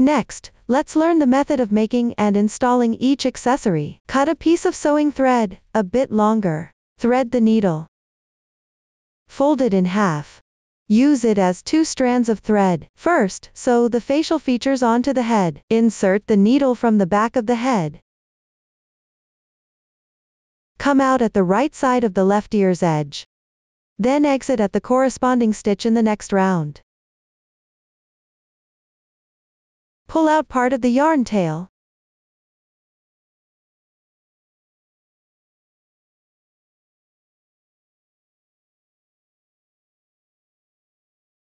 Next, let's learn the method of making and installing each accessory. Cut a piece of sewing thread, a bit longer. Thread the needle. Fold it in half. Use it as 2 strands of thread. First, sew the facial features onto the head. Insert the needle from the back of the head. Come out at the right side of the left ear's edge. Then exit at the corresponding stitch in the next round. Pull out part of the yarn tail.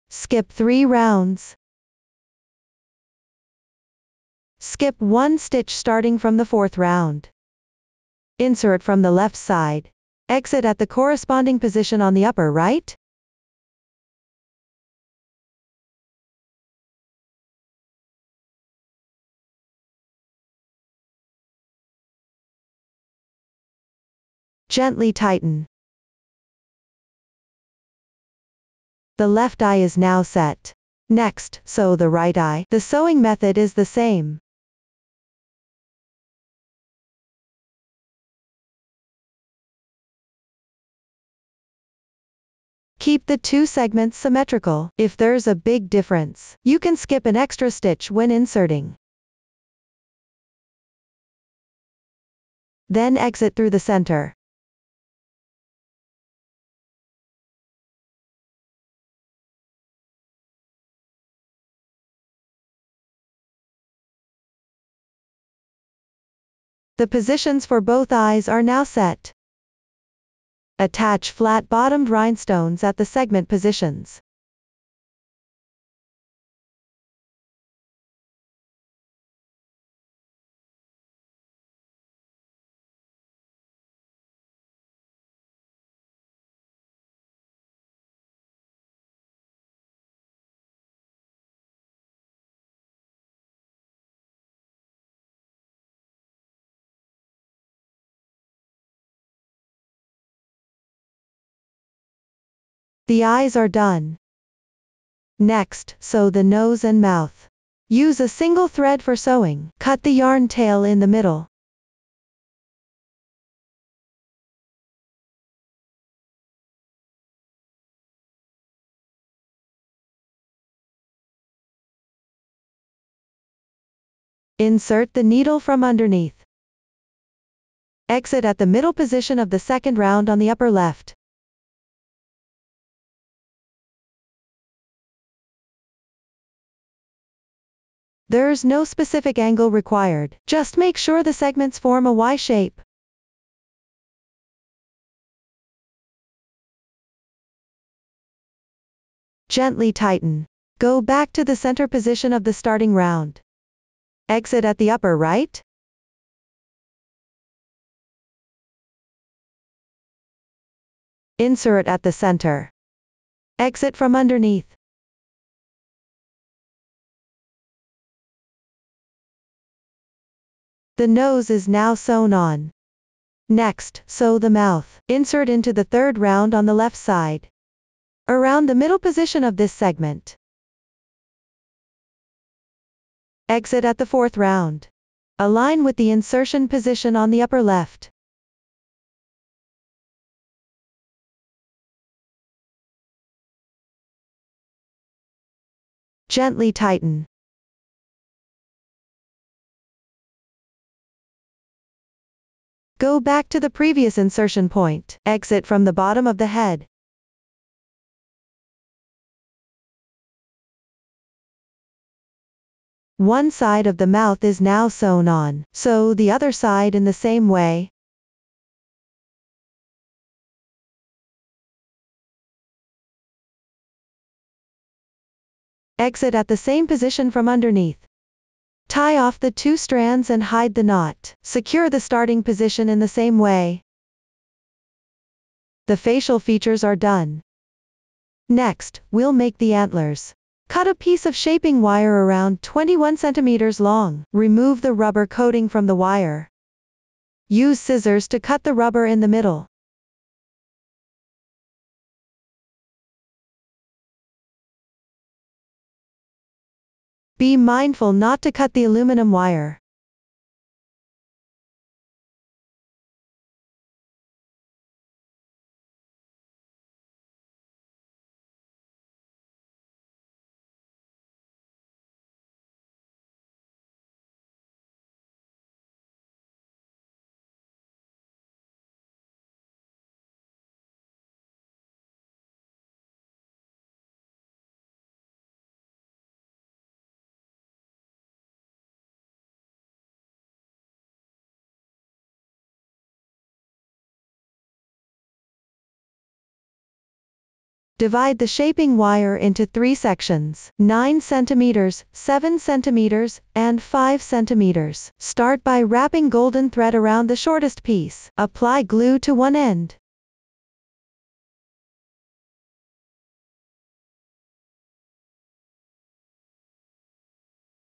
Skip 3 rounds. Skip 1 stitch starting from the 4th round. Insert from the left side. Exit at the corresponding position on the upper right. Gently tighten. The left eye is now set. Next, sew the right eye. The sewing method is the same. Keep the 2 segments symmetrical. If there's a big difference, you can skip an extra stitch when inserting. Then exit through the center. The positions for both eyes are now set. Attach flat-bottomed rhinestones at the segment positions. The eyes are done. Next, sew the nose and mouth. Use a single thread for sewing. Cut the yarn tail in the middle. Insert the needle from underneath. Exit at the middle position of the 2nd round on the upper left. There's no specific angle required, just make sure the segments form a Y shape. Gently tighten. Go back to the center position of the starting round. Exit at the upper right. Insert at the center. Exit from underneath. The nose is now sewn on. Next, sew the mouth. Insert into the 3rd round on the left side. Around the middle position of this segment. Exit at the 4th round. Align with the insertion position on the upper left. Gently tighten. Go back to the previous insertion point. Exit from the bottom of the head. One side of the mouth is now sewn on. Sew the other side in the same way. Exit at the same position from underneath. Tie off the 2 strands and hide the knot. Secure the starting position in the same way. The facial features are done. Next, we'll make the antlers. Cut a piece of shaping wire around 21 centimeters long. Remove the rubber coating from the wire. Use scissors to cut the rubber in the middle. Be mindful not to cut the aluminum wire. Divide the shaping wire into 3 sections, 9 cm, 7 cm, and 5 cm. Start by wrapping golden thread around the shortest piece. Apply glue to one end.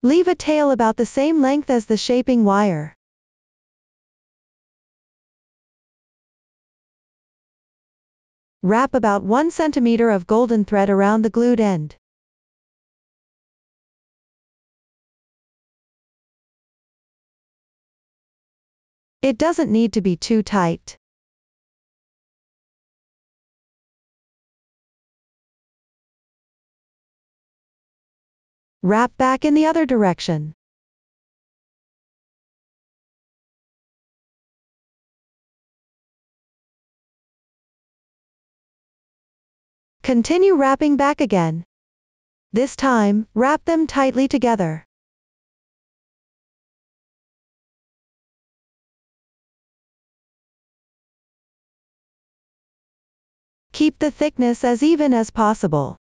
Leave a tail about the same length as the shaping wire. Wrap about 1 cm of golden thread around the glued end. It doesn't need to be too tight. Wrap back in the other direction. Continue wrapping back again. This time, wrap them tightly together. Keep the thickness as even as possible.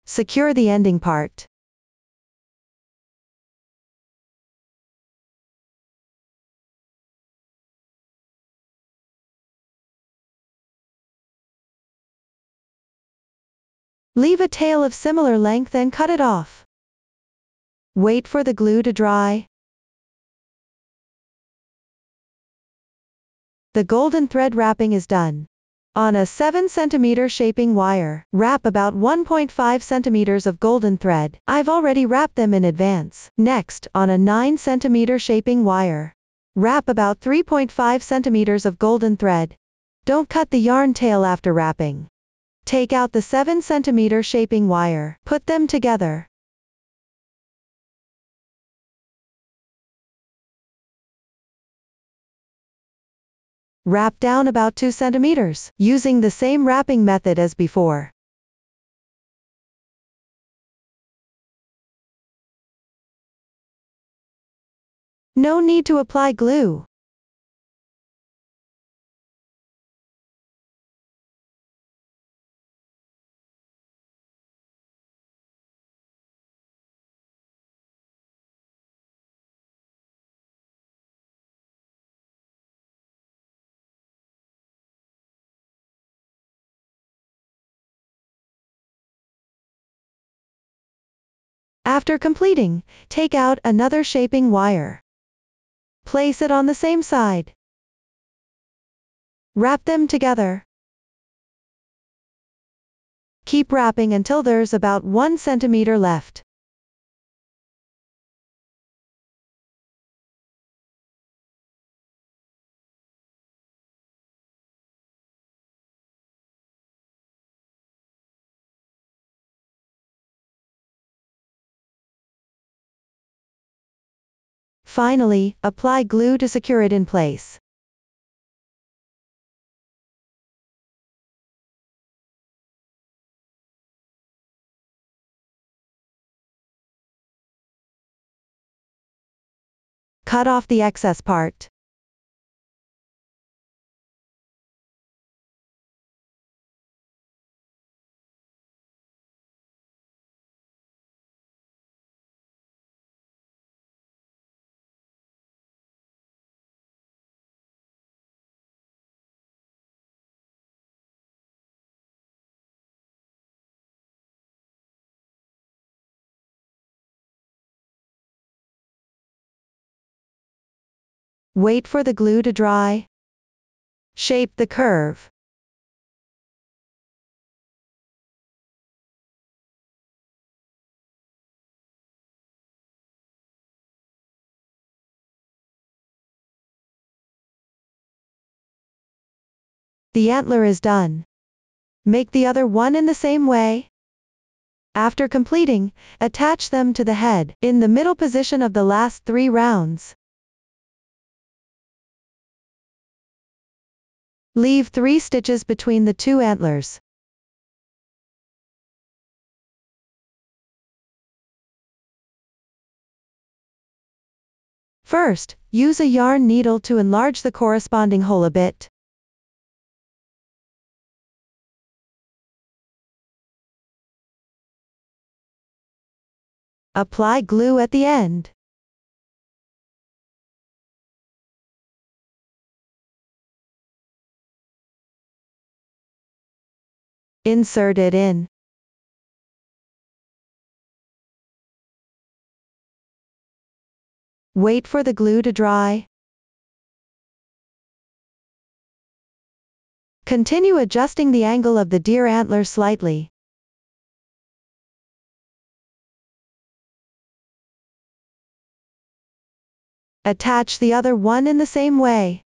Secure the ending part. Leave a tail of similar length and cut it off. Wait for the glue to dry. The golden thread wrapping is done. On a 7 cm shaping wire, wrap about 1.5 cm of golden thread. I've already wrapped them in advance. Next, on a 9 cm shaping wire, wrap about 3.5 cm of golden thread. Don't cut the yarn tail after wrapping. Take out the 7 cm shaping wire. Put them together. Wrap down about 2 cm, using the same wrapping method as before. No need to apply glue. After completing, take out another shaping wire. Place it on the same side. Wrap them together. Keep wrapping until there's about 1 cm left. Finally, apply glue to secure it in place. Cut off the excess part. Wait for the glue to dry. Shape the curve. The antler is done. Make the other one in the same way. After completing, attach them to the head, in the middle position of the last 3 rounds. Leave 3 stitches between the 2 antlers. First, use a yarn needle to enlarge the corresponding hole a bit. Apply glue at the end. Insert it in. Wait for the glue to dry. Continue adjusting the angle of the deer antler slightly. Attach the other one in the same way.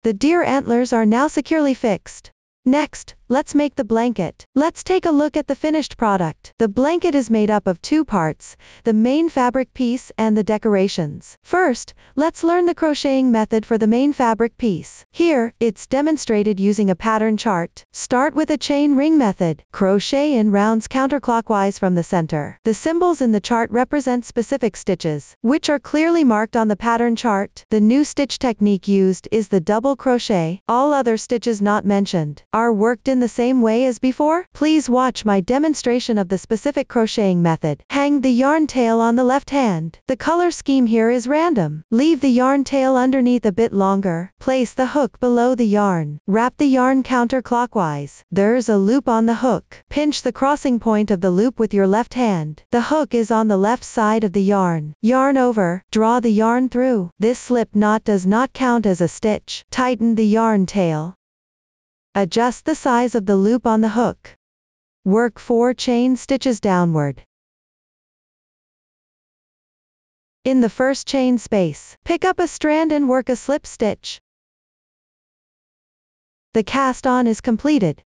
The deer antlers are now securely fixed. Next, let's make the blanket. Let's take a look at the finished product. The blanket is made up of 2 parts, the main fabric piece and the decorations. First, let's learn the crocheting method for the main fabric piece. Here, it's demonstrated using a pattern chart. Start with a chain ring method. Crochet in rounds counterclockwise from the center. The symbols in the chart represent specific stitches, which are clearly marked on the pattern chart. The new stitch technique used is the double crochet. All other stitches not mentioned are worked in the same way as before. Please watch my demonstration of the specific crocheting method. Hang the yarn tail on the left hand. The color scheme here is random. Leave the yarn tail underneath a bit longer. Place the hook below the yarn. Wrap the yarn counterclockwise. There's a loop on the hook. Pinch the crossing point of the loop with your left hand. The hook is on the left side of the yarn. Yarn over. Draw the yarn through. This slip knot does not count as a stitch. Tighten the yarn tail. Adjust the size of the loop on the hook. Work 4 chain stitches downward. In the first chain space, pick up a strand and work a slip stitch. The cast on is completed.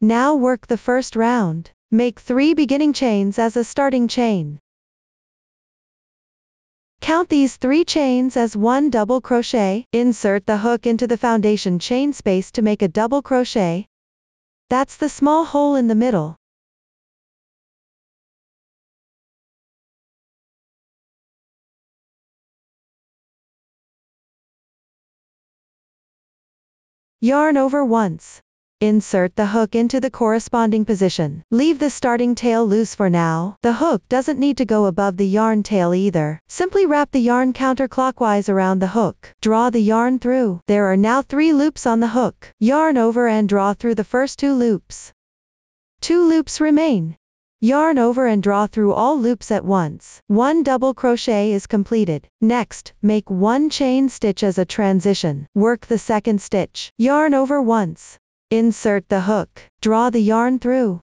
Now work the first round. Make 3 beginning chains as a starting chain. Count these 3 chains as 1 double crochet. Insert the hook into the foundation chain space to make a double crochet. That's the small hole in the middle. Yarn over once. Insert the hook into the corresponding position. Leave the starting tail loose for now. The hook doesn't need to go above the yarn tail either. Simply wrap the yarn counterclockwise around the hook. Draw the yarn through. There are now 3 loops on the hook. Yarn over and draw through the first 2 loops. 2 loops remain. Yarn over and draw through all loops at once. 1 double crochet is completed. Next, make 1 chain stitch as a transition. Work the second stitch. Yarn over once. Insert the hook. Draw the yarn through.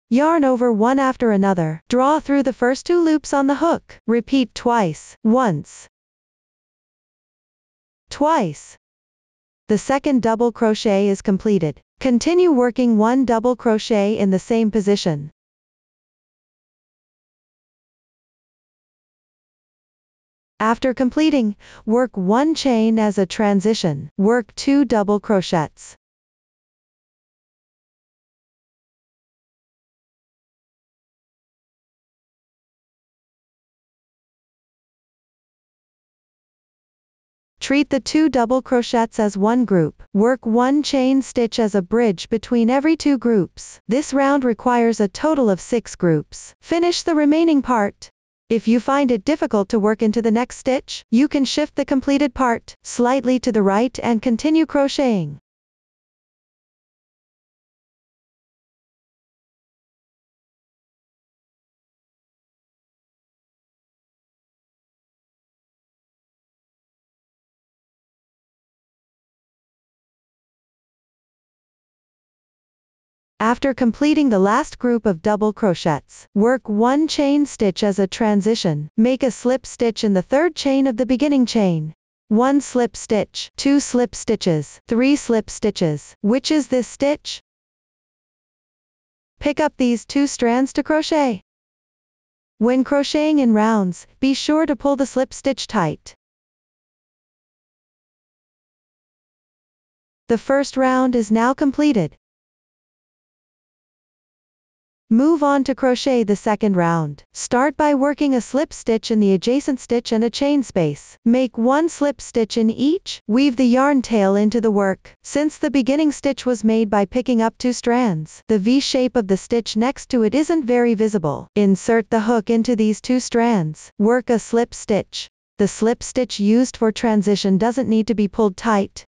Yarn over one after another. Draw through the first 2 loops on the hook. Repeat twice. Once. Twice. The second double crochet is completed. Continue working 1 double crochet in the same position. After completing, work 1 chain as a transition. Work 2 double crochets. Treat the 2 double crochets as 1 group. Work 1 chain stitch as a bridge between every 2 groups. This round requires a total of 6 groups. Finish the remaining part. If you find it difficult to work into the next stitch, you can shift the completed part slightly to the right and continue crocheting. After completing the last group of double crochets, work 1 chain stitch as a transition. Make a slip stitch in the 3rd chain of the beginning chain. 1 slip stitch, 2 slip stitches, 3 slip stitches. Which is this stitch? Pick up these 2 strands to crochet. When crocheting in rounds, be sure to pull the slip stitch tight. The first round is now completed. Move on to crochet the second round. Start by working a slip stitch in the adjacent stitch and a chain space. Make 1 slip stitch in each. Weave the yarn tail into the work. Since the beginning stitch was made by picking up 2 strands, the V shape of the stitch next to it isn't very visible. Insert the hook into these 2 strands. Work a slip stitch. The slip stitch used for transition doesn't need to be pulled tight.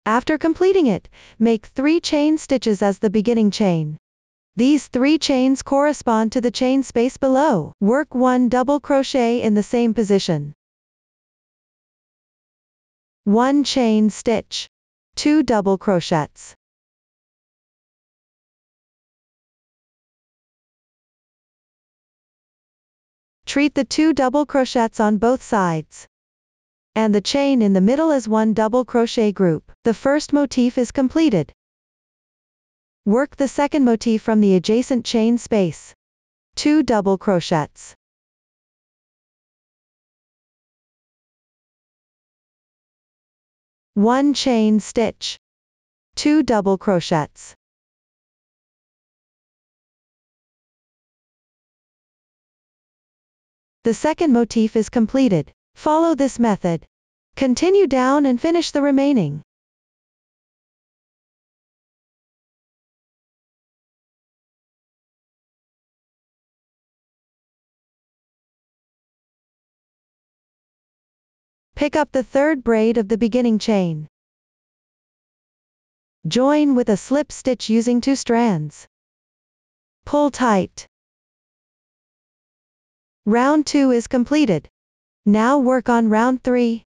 After completing it, make 3 chain stitches as the beginning chain. These 3 chains correspond to the chain space below. Work 1 double crochet in the same position. 1 chain stitch. 2 double crochets. Treat the 2 double crochets on both sides and the chain in the middle as 1 double crochet group. The first motif is completed. Work the second motif from the adjacent chain space. 2 double crochets. One chain stitch. 2 double crochets. The second motif is completed. Follow this method. Continue down and finish the remaining. Pick up the third braid of the beginning chain. Join with a slip stitch using 2 strands. Pull tight. Round 2 is completed. Now work on round 3.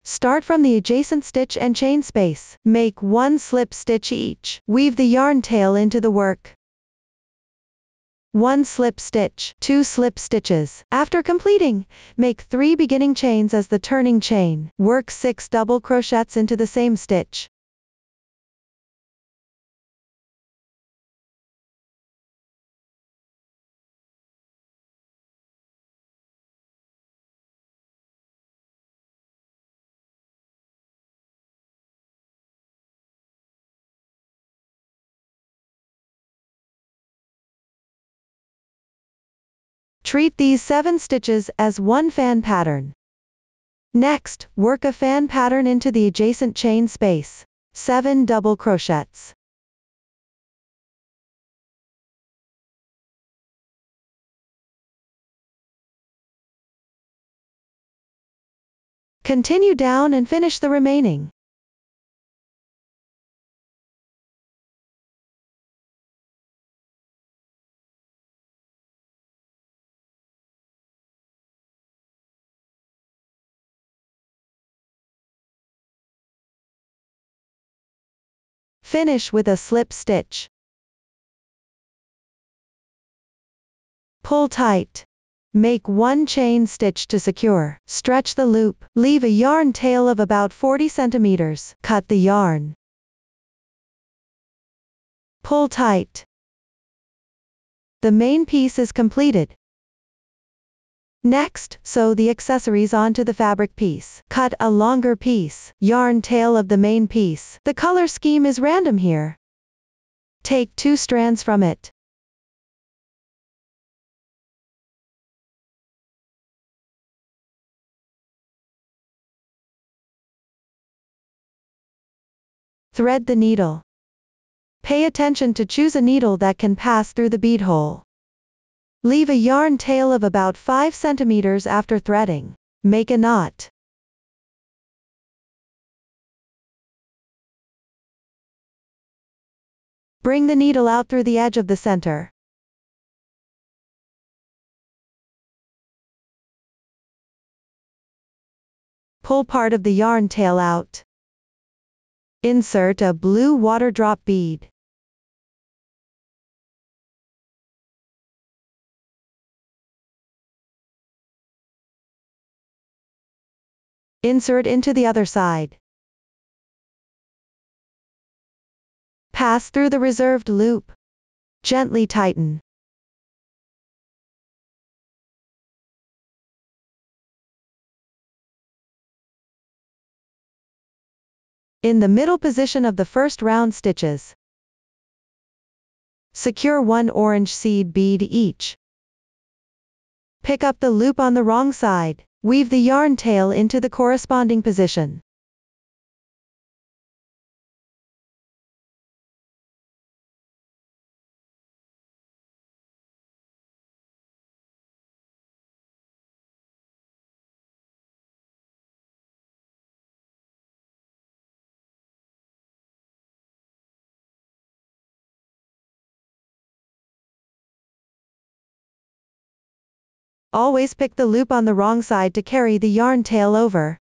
Start from the adjacent stitch and chain space. Make 1 slip stitch each. Weave the yarn tail into the work. 1 slip stitch, 2 slip stitches. After completing, make 3 beginning chains as the turning chain. Work 6 double crochets into the same stitch. Treat these 7 stitches as 1 fan pattern. Next, work a fan pattern into the adjacent chain space. 7 double crochets. Continue down and finish the remaining. Finish with a slip stitch. Pull tight. Make 1 chain stitch to secure. Stretch the loop. Leave a yarn tail of about 40 centimeters. Cut the yarn. Pull tight. The main piece is completed. Next, sew the accessories onto the fabric piece. Cut a longer piece. Yarn tail of the main piece. The color scheme is random here. Take 2 strands from it. Thread the needle. Pay attention to choose a needle that can pass through the bead hole. Leave a yarn tail of about 5 centimeters after threading. Make a knot. Bring the needle out through the edge of the center. Pull part of the yarn tail out. Insert a blue water drop bead. Insert into the other side. Pass through the reserved loop. Gently tighten. In the middle position of the first round stitches, secure one orange seed bead each. Pick up the loop on the wrong side. Weave the yarn tail into the corresponding position. Always pick the loop on the wrong side to carry the yarn tail over.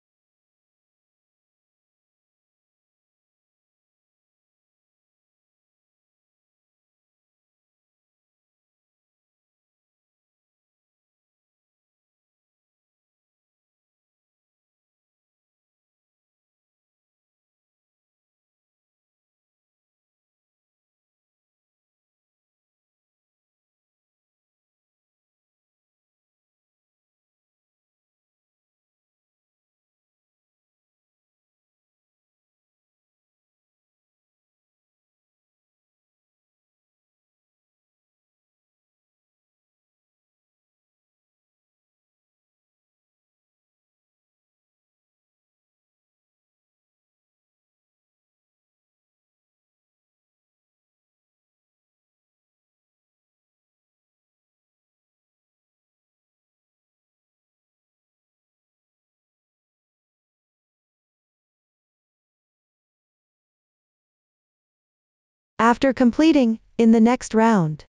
After completing, in the next round,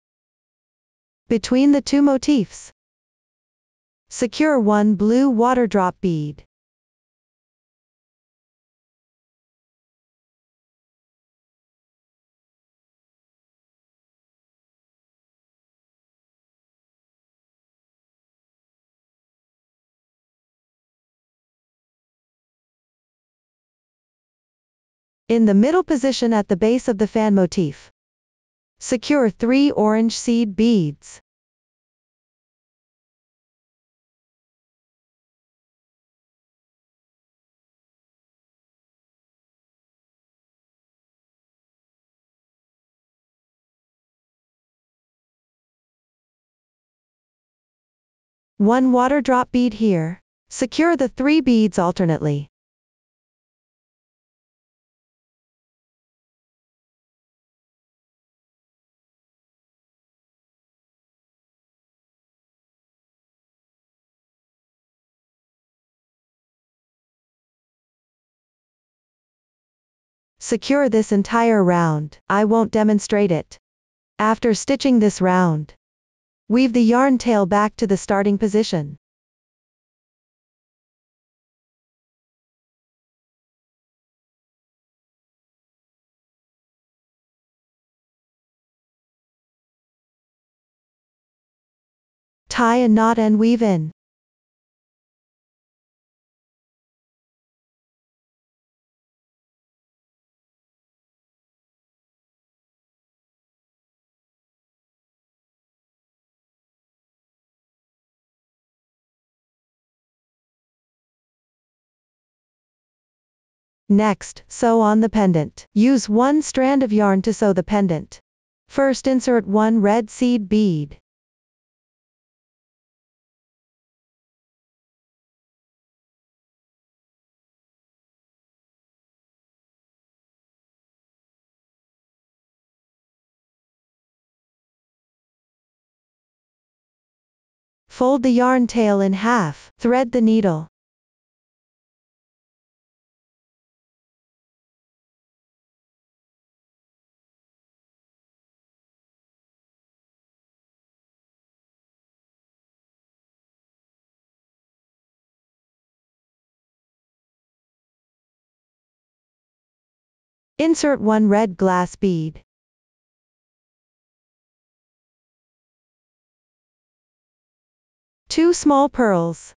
between the two motifs, secure one blue water drop bead. In the middle position at the base of the fan motif, secure 3 orange seed beads. One water drop bead here. Secure the 3 beads alternately. Secure this entire round. I won't demonstrate it. After stitching this round, weave the yarn tail back to the starting position. Tie a knot and weave in. Next, sew on the pendant. Use one strand of yarn to sew the pendant. First insert one red seed bead. Fold the yarn tail in half. Thread the needle. Insert one red glass bead. Two small pearls.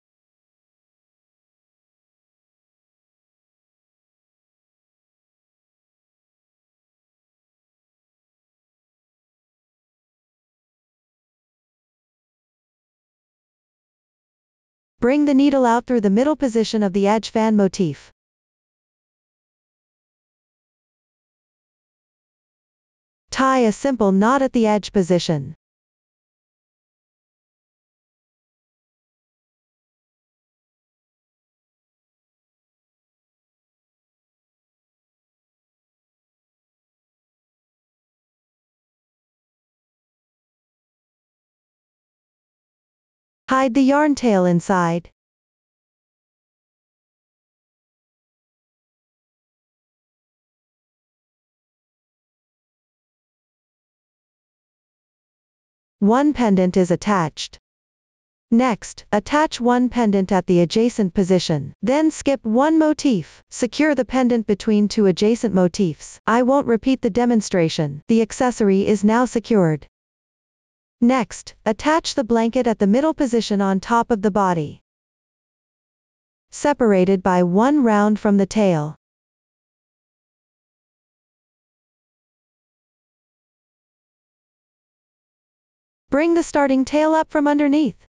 Bring the needle out through the middle position of the edge fan motif. Tie a simple knot at the edge position. Hide the yarn tail inside. One pendant is attached. Next, attach one pendant at the adjacent position. Then skip one motif. Secure the pendant between two adjacent motifs. I won't repeat the demonstration. The accessory is now secured. Next, attach the blanket at the middle position on top of the body, separated by one round from the tail. Bring the starting tail up from underneath.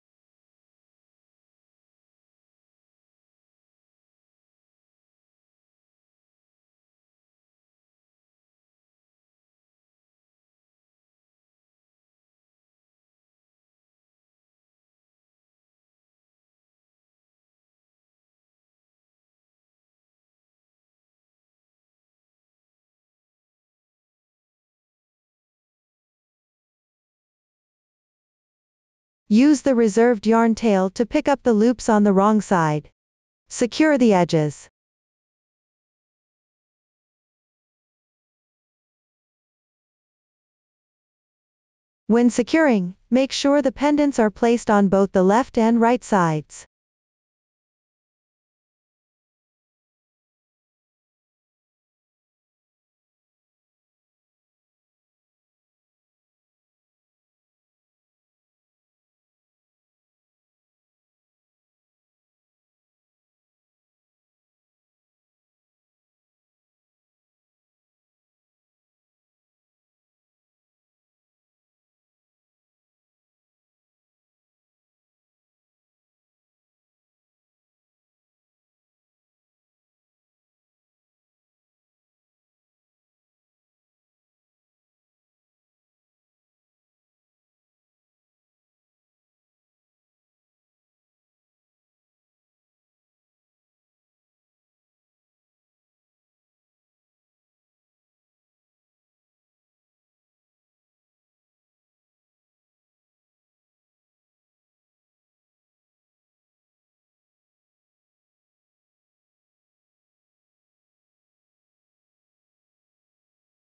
Use the reserved yarn tail to pick up the loops on the wrong side. Secure the edges. When securing, make sure the pendants are placed on both the left and right sides.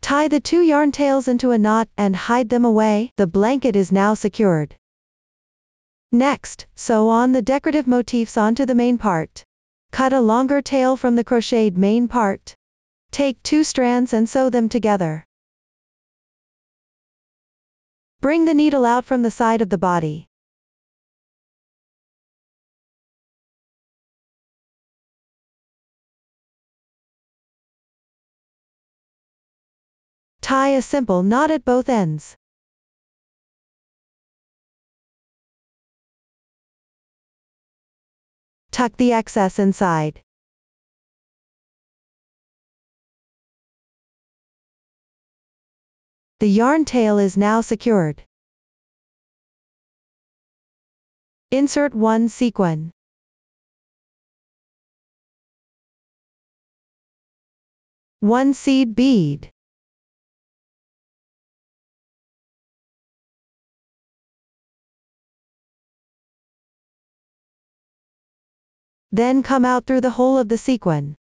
Tie the two yarn tails into a knot and hide them away. The blanket is now secured. Next, sew on the decorative motifs onto the main part. Cut a longer tail from the crocheted main part. Take two strands and sew them together. Bring the needle out from the side of the body. Tie a simple knot at both ends. Tuck the excess inside. The yarn tail is now secured. Insert one sequin. One seed bead. Then come out through the hole of the sequin.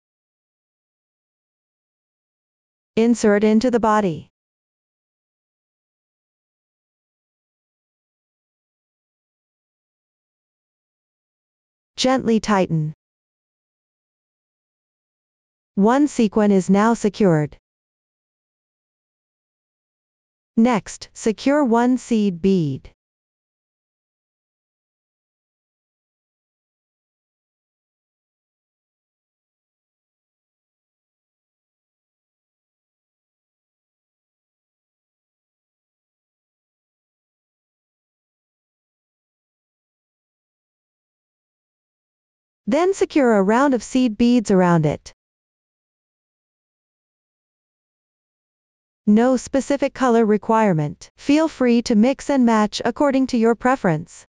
Insert into the body. Gently tighten. One sequin is now secured. Next, secure one seed bead. Then secure a round of seed beads around it. No specific color requirement. Feel free to mix and match according to your preference.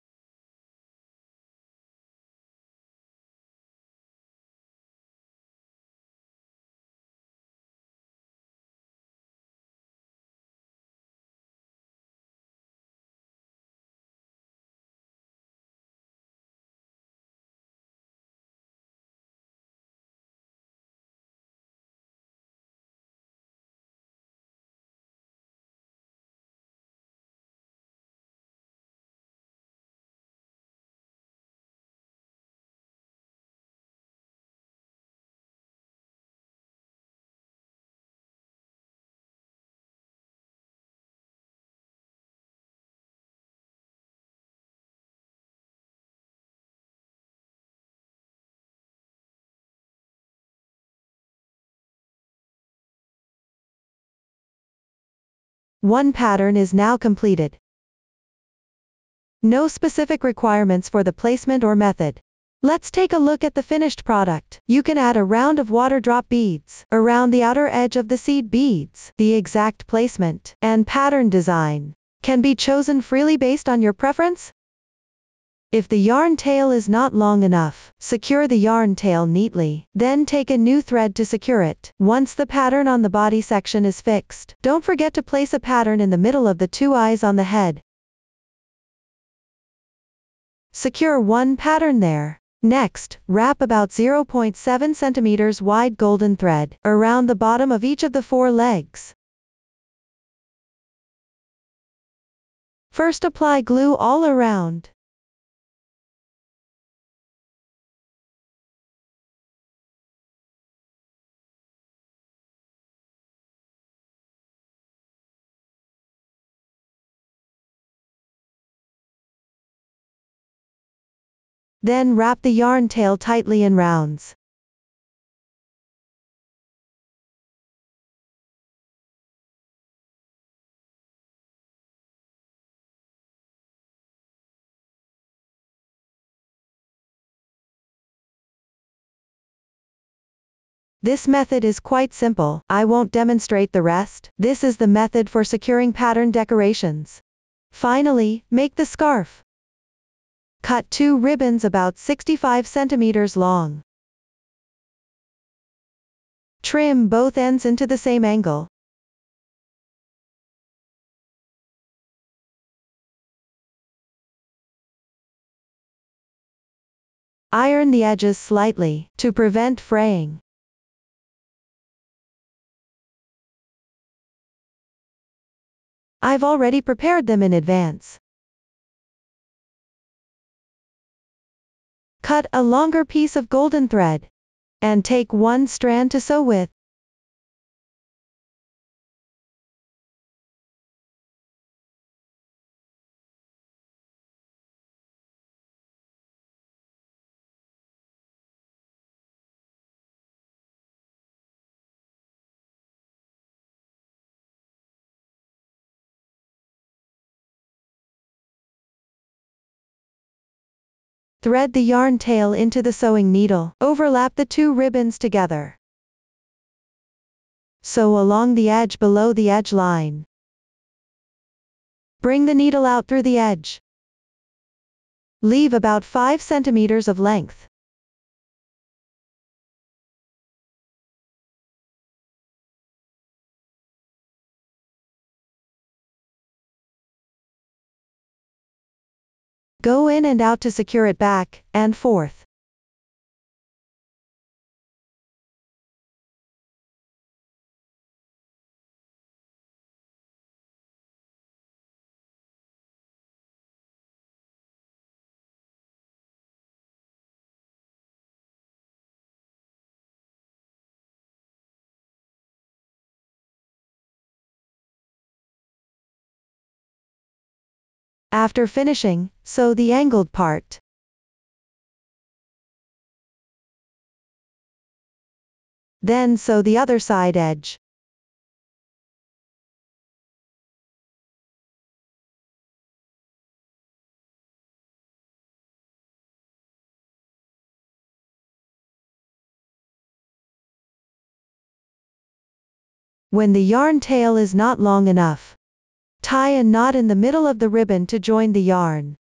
One pattern is now completed. No specific requirements for the placement or method. Let's take a look at the finished product. You can add a round of water drop beads around the outer edge of the seed beads. The exact placement and pattern design can be chosen freely based on your preference. If the yarn tail is not long enough, secure the yarn tail neatly. Then take a new thread to secure it. Once the pattern on the body section is fixed, don't forget to place a pattern in the middle of the two eyes on the head. Secure one pattern there. Next, wrap about 0.7 centimeters wide golden thread around the bottom of each of the 4 legs. First, apply glue all around. Then wrap the yarn tail tightly in rounds. This method is quite simple. I won't demonstrate the rest. This is the method for securing pattern decorations. Finally, make the scarf. Cut 2 ribbons about 65 centimeters long. Trim both ends into the same angle. Iron the edges slightly to prevent fraying. I've already prepared them in advance. Cut a longer piece of golden thread and take one strand to sew with. Thread the yarn tail into the sewing needle. Overlap the 2 ribbons together. Sew along the edge below the edge line. Bring the needle out through the edge. Leave about 5 centimeters of length. Go in and out to secure it back and forth. After finishing, sew the angled part. Then sew the other side edge. When the yarn tail is not long enough, tie a knot in the middle of the ribbon to join the yarn.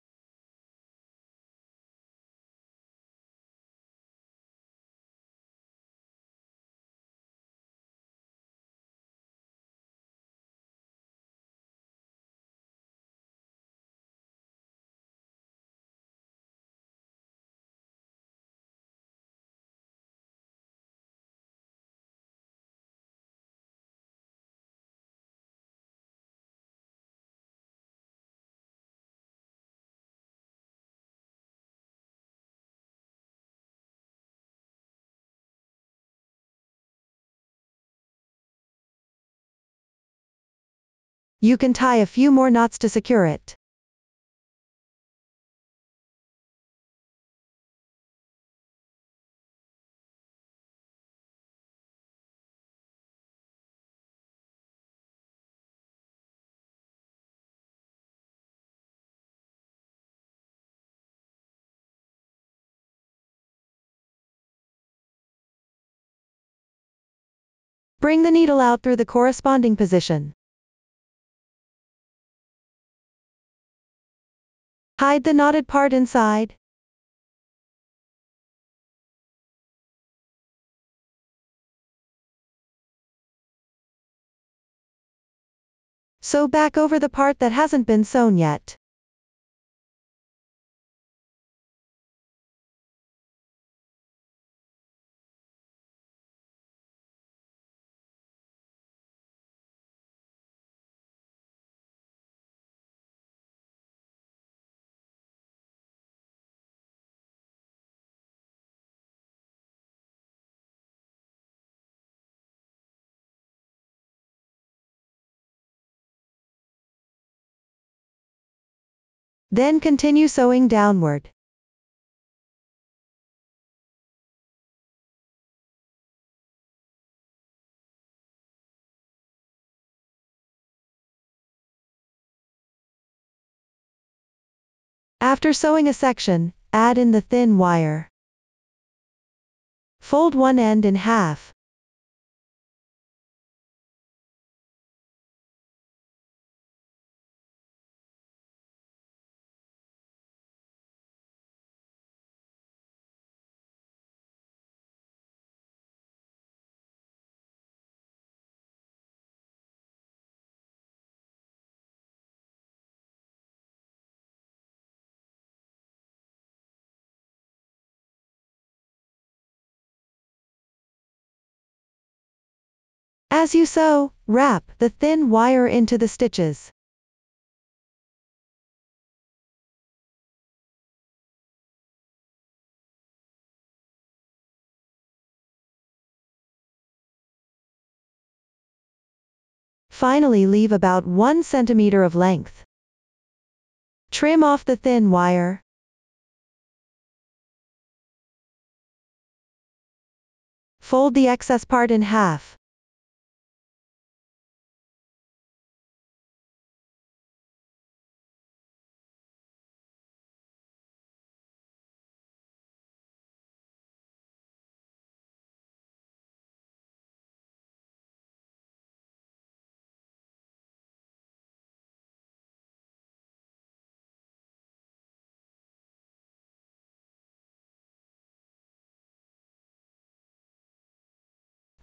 You can tie a few more knots to secure it. Bring the needle out through the corresponding position. Hide the knotted part inside. Sew back over the part that hasn't been sewn yet. Then continue sewing downward. After sewing a section, add in the thin wire. Fold one end in half. As you sew, wrap the thin wire into the stitches. Finally, leave about 1 centimeter of length. Trim off the thin wire. Fold the excess part in half.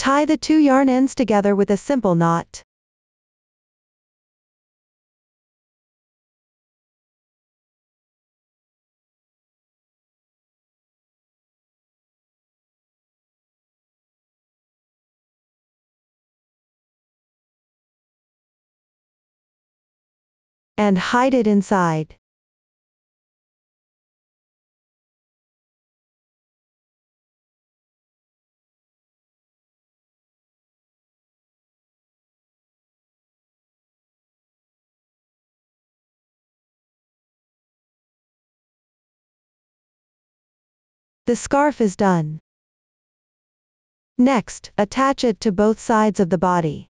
Tie the two yarn ends together with a simple knot. And hide it inside. The scarf is done. Next, attach it to both sides of the body.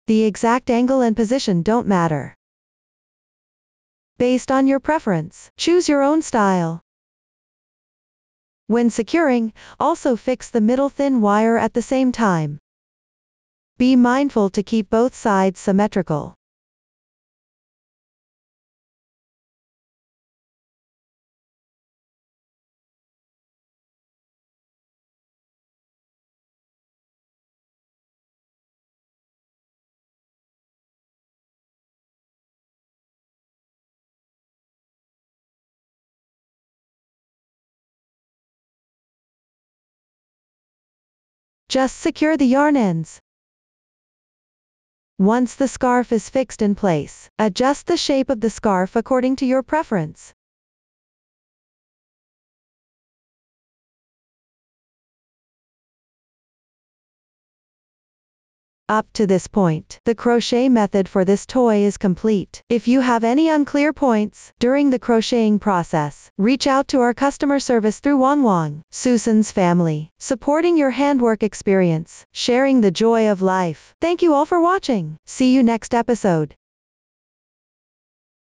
The exact angle and position don't matter. Based on your preference, choose your own style. When securing, also fix the middle thin wire at the same time. Be mindful to keep both sides symmetrical. Just secure the yarn ends. Once the scarf is fixed in place, adjust the shape of the scarf according to your preference. Up to this point, the crochet method for this toy is complete. If you have any unclear points during the crocheting process, reach out to our customer service through Wangwang, Susan's family, supporting your handwork experience, sharing the joy of life. Thank you all for watching. See you next episode.